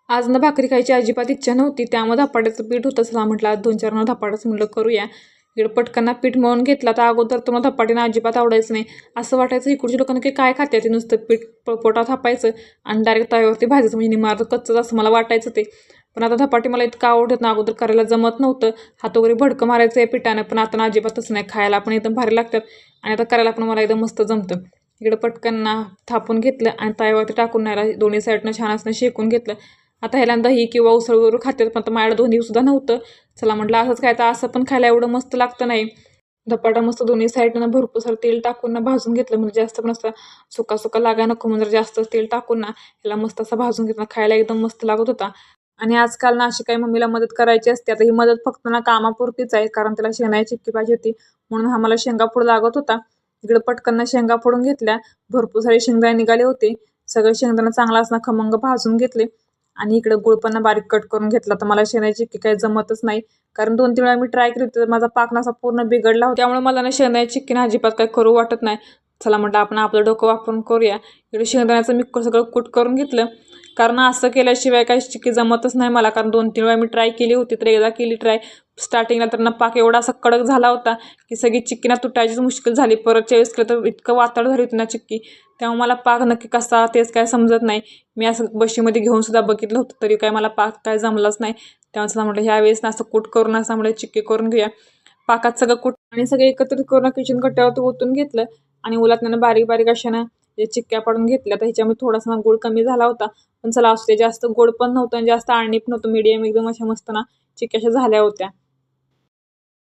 आज ना भाकरी खायची अजिबात इच्छा नव्हती, त्यामुळे धपाट्याचं पीठ होतं. चला म्हटलं आज 2-4 धपाटाच म्हटलं करूया. इकडं पटकन पीठ मळून घेतला. तर अगोदर तर मला धपाटे अजिबात आवडायचं नाही. असं वाटायचं इकडच्या लोकांना की काय खाते ते, नुसतं पीठ पोटात थापायचं आणि डायरेक्ट तव्यावरती भाजायचं, म्हणजे निम्मार्ध कच्चंच असं मला वाटायचं ते. पण आता धपाटे मला इतकं आवडत ना, अगोदर करायला जमत नव्हतं. हात वगैरे भडकं मारायचं आहे पिठानं, पण आता अजिबातच नाही. खायला पण एकदम भारी लागतात आणि आता करायला पण मला एकदम मस्त जमतं. इकडं पटकन थापून घेतलं आणि तव्यावरती टाकून नाही दोन्ही साईडनं छान असं शेकून घेतलं. आता ह्याला दही किंवा उसळ वगैरे खातात, पण आता माझ्याकडे दोन्हीसुद्धा नव्हतं. चला म्हटलं असंच काय, तर असं पण खायला एवढं मस्त लागतं नाही. धपाटा मस्त दोन्ही साईडनं भरपूर सारं तेल टाकून भाजून घेतलं, म्हणजे जास्त पण असं सुका सुका लागायला नको, म्हणजे जास्त तेल टाकून ह्याला मस्त असं भाजून घेतलं. खायला एकदम मस्त लागत होता. आणि आजकाल अशी काही मम्मीला मदत करायची असते. आता ही मदत फक्त कामापुरतीच आहे, कारण त्याला शेंगाची चिक्की पाहिजे होती, म्हणून आम्हाला शेंगा फोड लागत होता. इकडे पटकन शेंगा फोडून घेतल्या. भरपूर सारे शेंगदाणे निघाले होते. सगळे शेंगदाणा चांगला असं खमंग भाजून घेतले आणि इकडे गुळ पण बारीक कट करून घेतला. तर मला शेंगाची चिक्की काही जमतच नाही, कारण 2-3 वेळा मी ट्राय केली तर माझा पाक असा पूर्ण बिघडला होता. त्यामुळे मला शेंगाची चिक्की अजिबात काही करू वाटत नाही. चला म्हटलं आपण आपलं डोकं वापरून करूया. इकडे शेंगदाण्याचं मी सगळं कूट करून घेतलं, कारण असं केल्याशिवाय काही चिक्की जमतच नाही मला. कारण 2-3 वेळा मी ट्राय केली होती, तर एकदा केली ट्राय स्टार्टिंगला तर पाक एवढा असा कडक झाला होता की सगळी चिक्की तुटायचीच मुश्किल झाली. परतच्या वेळेस केलं तर इतकं वातड झाली होती चिक्की, तेव्हा मला पाक नक्की कसा तेच काय समजत नाही. मी असं बशीमध्ये घेऊन सुद्धा बघितलं होतं, तरी काय मला पाक काय जमलाच नाही. तेव्हा म्हटलं ह्यावेळेस असं कूट करून असं म्हटलं चिक्की करून घेऊया. पाकात सगळं कूट आणि सगळे एकत्रित करून किचन कट्ट्यावरती ओतून घेतलं आणि उलटण्यानं बारीक बारीक अशानं चिक्क्या पाडून घेतल्या. तर ह्याच्यामध्ये थोडासा गोड कमी झाला होता, पण चला असू दे. जास्त गोड पण नव्हतं आणि जास्त आळणी पण नव्हतं, मीडियम एकदम अशा मस्त चिक्क्या अशा झाल्या होत्या.